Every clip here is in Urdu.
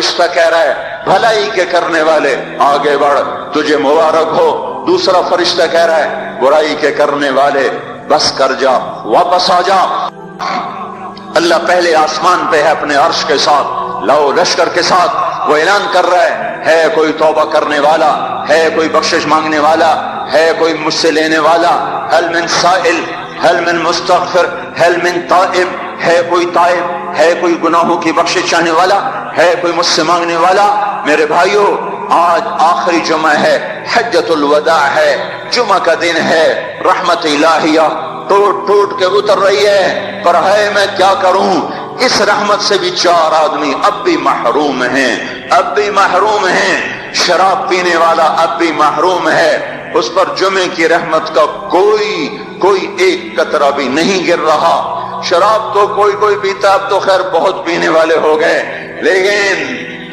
فرشتہ کہہ رہا ہے بھلائی کے کرنے والے آگے بڑھ تجھے مبارک ہو، دوسرا فرشتہ کہہ رہا ہے برائی کے کرنے والے بس کر جا، واپس آ جا۔ اللہ پہلے آسمان پہ ہے اپنے عرش کے ساتھ، لو لشکر کے ساتھ، وہ اعلان کر رہا ہے کوئی توبہ کرنے والا، ہے کوئی بخشش مانگنے والا، ہے کوئی مجھ سے لینے والا، هل من سائل، هل من مستغفر، هل من تائب، ہے کوئی تائب، ہے کوئی گناہوں کی بخشش چاہنے والا، ہے کوئی مجھ سے مانگنے والا۔ میرے بھائیو آج آخری جمعہ ہے، حجۃ الوداع ہے، جمعہ کا دن ہے، رحمت الہیہ ٹوٹ ٹوٹ کے اتر رہی ہے، پر ہے میں کیا کروں، اس رحمت سے بھی 4 آدمی اب بھی محروم ہیں، اب بھی محروم ہیں۔ شراب پینے والا اب بھی محروم ہے، اس پر جمعے کی رحمت کا کوئی ایک قطرہ بھی نہیں گر رہا۔ شراب تو کوئی پیتا، اب تو خیر بہت پینے والے ہو گئے، لیکن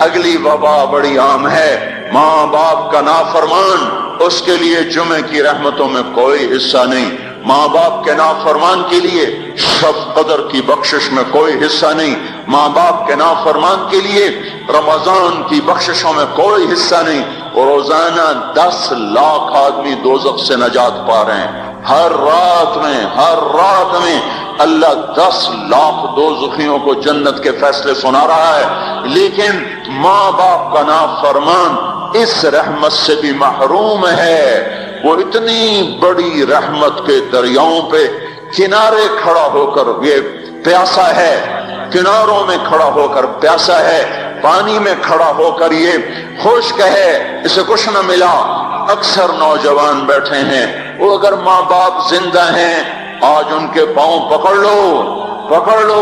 اگلی وبا بڑی عام ہے، ماں باپ کا نافرمان، اس کے لیے جمعے کی رحمتوں میں کوئی حصہ نہیں، ماں باپ کے نافرمان کے لیے شب قدر کی بخشش میں کوئی حصہ نہیں، ماں باپ کے نافرمان کے لیے رمضان کی بخششوں میں کوئی حصہ نہیں، اور روزانہ 10 لاکھ آدمی دوزخ سے نجات پا رہے ہیں۔ ہر رات میں اللہ 10 لاکھ دوزخیوں کو جنت کے فیصلے سنا رہا ہے، لیکن ماں باپ کا نافرمان اس رحمت سے بھی محروم ہے۔ وہ اتنی بڑی رحمت کے دریاؤں پہ کنارے کھڑا ہو کر یہ پیاسا ہے، کناروں میں کھڑا ہو کر پیاسا ہے، پانی میں کھڑا ہو کر یہ خشک ہے، اسے کچھ نہ ملا۔ اکثر نوجوان بیٹھے ہیں، وہ اگر ماں باپ زندہ ہیں آج ان کے پاؤں پکڑ لو،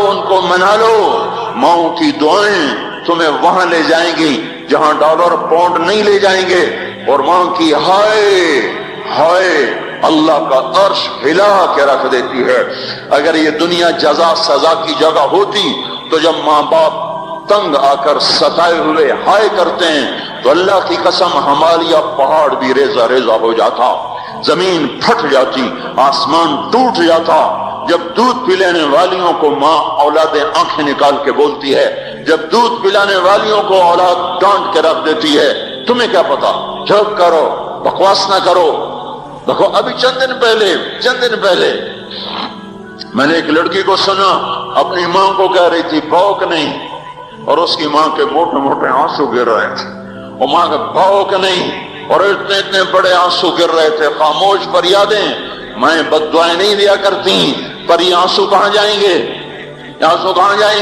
ان کو منا لو، ماؤں کی دعائیں تمہیں وہاں لے جائیں گی جہاں ڈالر پاؤنڈ نہیں لے جائیں گے، اور ماں کی ہائے اللہ کا عرش ہلا کے رکھ دیتی ہے۔ اگر یہ دنیا جزا سزا کی جگہ ہوتی تو جب ماں باپ تنگ آ کر ستائے ہوئے ہائے کرتے ہیں تو اللہ کی قسم ہمالیہ پہاڑ بھی ریزہ ریزہ ہو جاتا، زمین پھٹ جاتی، آسمان ٹوٹ جاتا۔ جب دودھ پلانے والیوں کو ماں اولادیں آنکھیں نکال کے بولتی ہے، جب دودھ پلانے والیوں کو اولاد ڈانٹ کے رکھ دیتی ہے، تمہیں کیا پتا، چپ کرو، بکواس نہ کرو۔ دیکھو ابھی چند دن پہلے میں نے ایک لڑکی کو سنا اپنی ماں کو کہہ رہی تھی بھوک نہیں، اور اس کی ماں کے موٹے موٹے آنسو گر رہے تھے، اور ماں کا بھوک نہیں، اور اتنے بڑے آنسو گر رہے تھے۔ خاموش فریادیں، میں بد دعائیں نہیں دیا کرتی، پر یہ آنسو کہاں جائیں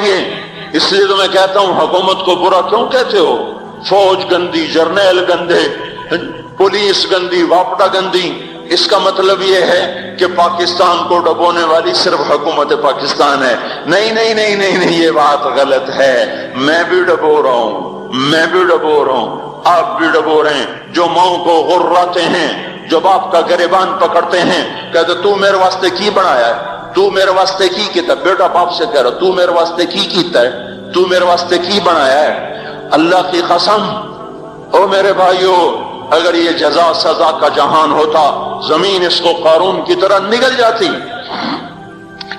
گے؟ اس لیے تو میں کہتا ہوں حکومت کو برا کیوں کہتے ہو؟ فوج گندی، جرنیل گندے، پولیس گندی، واپڈا گندی۔ اس کا مطلب یہ ہے کہ پاکستان کو ڈبونے والی صرف حکومت پاکستان ہے۔ نہیں، یہ بات غلط ہے۔ میں بھی ڈبو رہا ہوں، آپ بھی ڈبو رہے ہیں۔ جو ماؤں کو غراتے ہیں، جو باپ کا گریبان پکڑتے ہیں، کہتے تو میرے واسطے کی بنایا ہے، تو میرے واسطے کی کیتا ہے؟ بیٹا باپ سے کہہ رہا تو میرے واسطے کی کیتا ہے، تو میرے واسطے کی بنایا ہے؟ اللہ کی قسم او میرے بھائیو، اگر یہ جزا سزا کا جہان ہوتا زمین اس کو قارون کی طرح نگل جاتی۔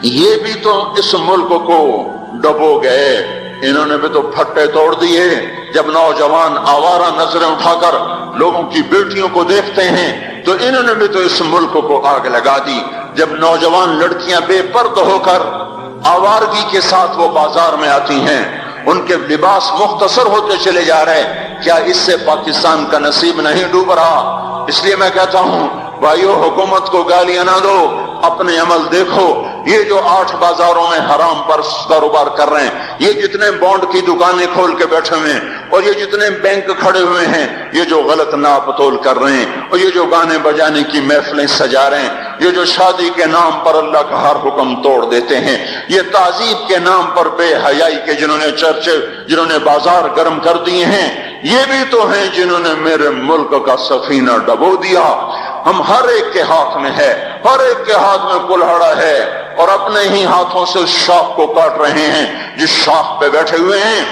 یہ بھی تو اس ملک کو ڈبو گئے، انہوں نے بھی تو پھٹے توڑ دیے۔ جب نوجوان آوارہ نظریں اٹھا کر لوگوں کی بیٹیوں کو دیکھتے ہیں تو انہوں نے بھی تو اس ملک کو آگ لگا دی۔ جب نوجوان لڑکیاں بے پردہ ہو کر آوارگی کے ساتھ وہ بازار میں آتی ہیں، ان کے لباس مختصر ہوتے چلے جا رہے، کیا اس سے پاکستان کا نصیب نہیں ڈوب رہا؟ اس لیے میں کہتا ہوں بھائیو، حکومت کو گالیاں نہ دو، اپنے عمل دیکھو۔ یہ جو 8 بازاروں میں حرام پر کاروبار کر رہے ہیں، یہ جتنے بانڈ کی دکانیں کھول کے بیٹھے ہوئے ہیں، اور یہ جتنے بینک کھڑے ہوئے ہیں، یہ جو غلط ناپ تول کر رہے ہیں، اور یہ جو گانے بجانے کی محفلیں سجا رہے ہیں، یہ جو شادی کے نام پر اللہ کا ہر حکم توڑ دیتے ہیں، یہ تعذیب کے نام پر بے حیائی کے جنہوں نے چرچے، جنہوں نے بازار گرم کر دیے ہیں، یہ بھی تو ہیں جنہوں نے میرے ملک کا سفینہ ڈبو دیا۔ ہم ہر ایک کے ہاتھ میں ہے، ہر ایک کے ہاتھ میں کلہڑا ہے، اور اپنے ہی ہاتھوں سے اس شاخ کو کاٹ رہے ہیں جس شاخ پہ بیٹھے ہوئے ہیں۔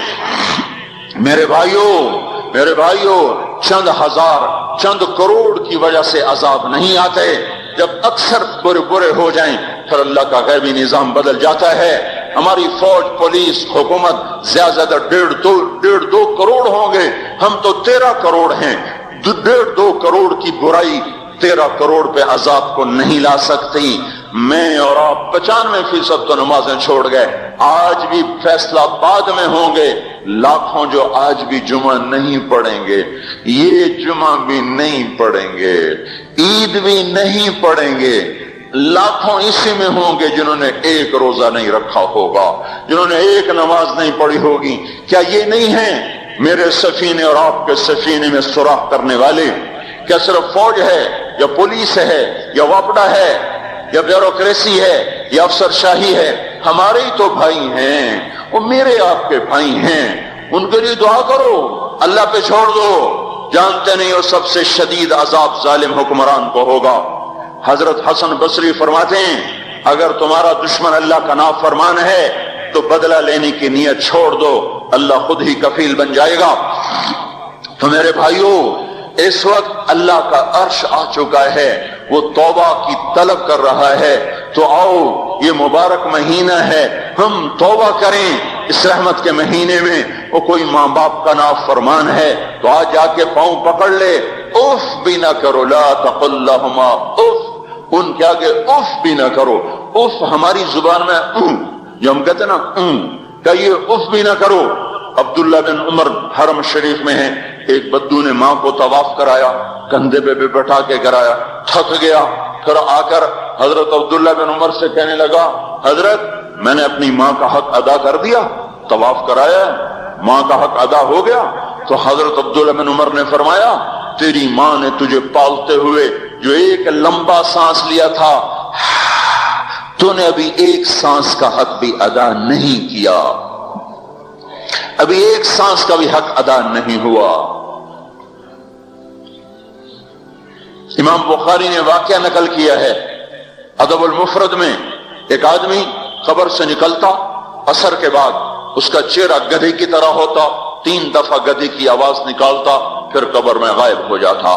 میرے بھائیو، چند ہزار، چند کروڑ کی وجہ سے عذاب نہیں آتے۔ جب اکثر برے ہو جائیں پھر اللہ کا غیبی نظام بدل جاتا ہے۔ ہماری فوج پولیس حکومت زیادہ 1.5-2 کروڑ ہوں گے، ہم تو 13 کروڑ ہیں، 1.5-2 کروڑ کی برائی 13 کروڑ پہ عذاب کو نہیں لا سکتی۔ میں اور آپ 95% تو نمازیں چھوڑ گئے، آج بھی فیصلہ بعد میں ہوں گے، لاکھوں جو آج بھی جمعہ نہیں پڑھیں گے، یہ جمعہ بھی نہیں پڑھیں گے، عید بھی نہیں پڑھیں گے، لاکھوں اسی میں ہوں گے جنہوں نے ایک روزہ نہیں رکھا ہوگا، جنہوں نے ایک نماز نہیں پڑھی ہوگی۔ کیا یہ نہیں ہیں میرے سفینے اور آپ کے سفینے میں سوراخ کرنے والے؟ کیا صرف فوج ہے یا پولیس ہے یا وپڈا ہے یا بیوروکریسی ہے یا افسر شاہی ہے؟ ہمارے ہی تو بھائی ہیں، وہ میرے آپ کے بھائی ہیں، ان کے لیے دعا کرو، اللہ پہ چھوڑ دو، جانتے نہیں وہ سب سے شدید عذاب ظالم حکمران کو ہوگا۔ حضرت حسن بصری فرماتے ہیں اگر تمہارا دشمن اللہ کا نافرمان ہے تو بدلہ لینے کی نیت چھوڑ دو، اللہ خود ہی کفیل بن جائے گا۔ تو میرے بھائیوں، اس وقت اللہ کا عرش آ چکا ہے، وہ توبہ کی طلب کر رہا ہے، تو آؤ یہ مبارک مہینہ ہے، ہم توبہ کریں اس رحمت کے مہینے میں۔ وہ کوئی ماں باپ کا نافرمان ہے تو آج جا کے پاؤں پکڑ لے، اف بھی نہ کرو، لا تقل لہما اف، ان کے آگے اف بھی نہ کرو۔ اف ہماری زبان میں جو ہم کہتے ہیں نا کہ یہ اف بھی نہ کرو۔ عبداللہ بن عمر حرم شریف میں ہیں، ایک بدو نے ماں کو طواف کرایا، کندھے پہ بٹھا کے کرایا، تھک گیا، پھر آ کر حضرت عبداللہ بن عمر سے کہنے لگا حضرت میں نے اپنی ماں کا حق ادا کر دیا، طواف کرایا، ماں کا حق ادا ہو گیا؟ تو حضرت عبداللہ بن عمر نے فرمایا تیری ماں نے تجھے پالتے ہوئے جو ایک لمبا سانس لیا تھا، تو نے ابھی ایک سانس کا حق بھی ادا نہیں کیا، ابھی ایک سانس کا بھی حق ادا نہیں ہوا۔ امام بخاری نے واقعہ نقل کیا ہے ادب المفرد میں، ایک آدمی قبر سے نکلتا، عصر کے بعد اس کا چہرہ گدھے کی طرح ہوتا، 3 دفعہ گدھے کی آواز نکالتا، پھر قبر میں غائب ہو جاتا۔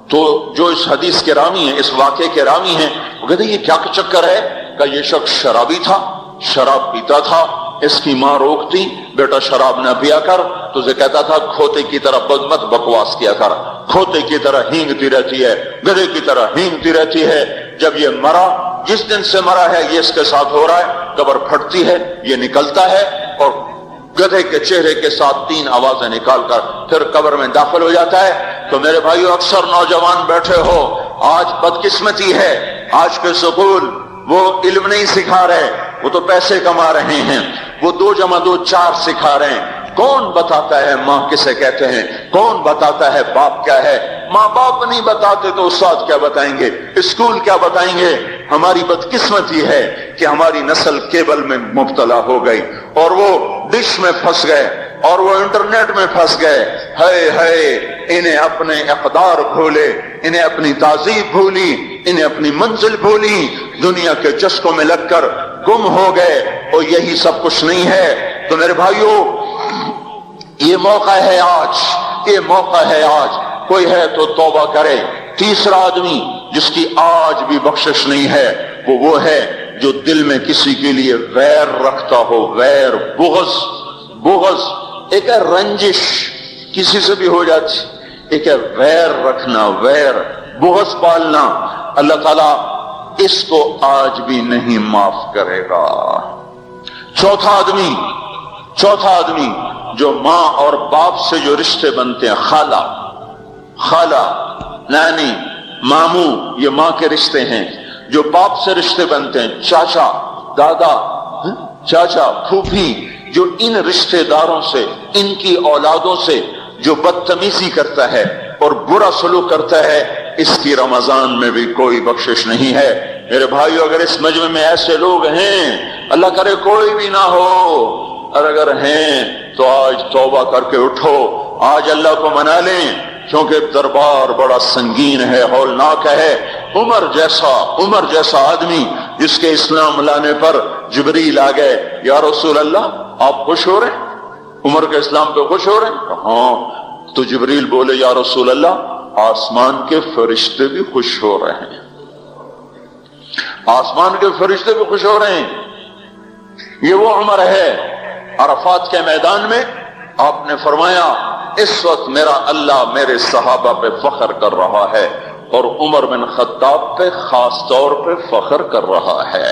تو جو اس حدیث کے راوی ہیں، اس واقعے کے راوی ہیں، وہ کہتے ہیں یہ کیا چکر ہے؟ کہ یہ شخص شرابی تھا، شراب پیتا تھا، اس کی ماں روکتی بیٹا شراب نہ پیا کر، تو اسے کہتا تھا کھوتے کی طرح مت بکواس کیا کر، کھوتے کی طرح ہینگتی رہتی ہے، گدھے کی طرح ہینگتی رہتی ہے۔ جب یہ مرا، جس دن سے مرا ہے یہ اس کے ساتھ ہو رہا ہے، قبر پھٹتی ہے، یہ نکلتا ہے اور گدھے کے چہرے کے ساتھ 3 آوازیں نکال کر پھر قبر میں داخل ہو جاتا ہے۔ تو میرے بھائیو، اکثر نوجوان بیٹھے ہو، آج بدقسمتی ہے، آج کے سکول وہ علم نہیں سکھا رہے، وہ تو پیسے کما رہے ہیں، وہ 2 + 2 4 سکھا رہے ہیں۔ کون بتاتا ہے ماں کسے کہتے ہیں؟ کون بتاتا ہے باپ کیا ہے؟ ماں باپ نہیں بتاتے تو استاد کیا بتائیں گے؟ اسکول کیا بتائیں گے؟ ہماری بدقسمتی ہے کہ ہماری نسل کیبل میں مبتلا ہو گئی اور وہ ڈش میں پھنس گئے اور وہ انٹرنیٹ میں پھنس گئے۔ ہائے ہائے، انہیں اپنے اقدار بھولے، انہیں اپنی تہذیب بھولی، انہیں اپنی منزل بھولی، دنیا کے چسکوں میں لگ کر گم ہو گئے، اور یہی سب کچھ نہیں ہے۔ تو میرے بھائیوں، یہ موقع ہے آج، یہ موقع ہے آج، کوئی ہے تو توبہ کرے۔ تیسرا آدمی جس کی آج بھی بخشش نہیں ہے وہ ہے جو دل میں کسی کے لیے ویر رکھتا ہو، ویر، بغض، ایک ہے رنجش، کسی سے بھی ہو جاتی، ایک ہے ویر رکھنا، ویر، بغض پالنا۔ اللہ تعالیٰ اس کو آج بھی نہیں معاف کرے گا۔ چوتھا آدمی جو ماں اور باپ سے جو رشتے بنتے ہیں، خالہ، نانی، ماموں، یہ ماں کے رشتے ہیں۔ جو باپ سے رشتے بنتے ہیں، چاچا، دادا، چاچا، پھوپھی، جو ان رشتے داروں سے، ان کی اولادوں سے جو بدتمیزی کرتا ہے اور برا سلوک کرتا ہے، اس کی رمضان میں بھی کوئی بخشش نہیں ہے۔ میرے بھائیو، اگر اس مجمع میں ایسے لوگ ہیں، اللہ کرے کوئی بھی نہ ہو، اور اگر ہیں تو آج توبہ کر کے اٹھو، آج اللہ کو منا لیں، کیونکہ دربار بڑا سنگین ہے، ہولناک ہے۔ عمر جیسا آدمی جس کے اسلام لانے پر جبریل آ گئے، یا رسول اللہ آپ خوش ہو رہے ہیں؟ عمر کے اسلام پہ خوش ہو رہے ہیں؟ ہاں۔ تو جبریل بولے، یا رسول اللہ آسمان کے فرشتے بھی خوش ہو رہے ہیں، آسمان کے فرشتے بھی خوش ہو رہے ہیں۔ یہ وہ عمر ہے عرفات کے میدان میں آپ نے فرمایا اس وقت میرا اللہ میرے صحابہ پہ فخر کر رہا ہے، اور عمر بن خطاب پہ خاص طور پہ فخر کر رہا ہے۔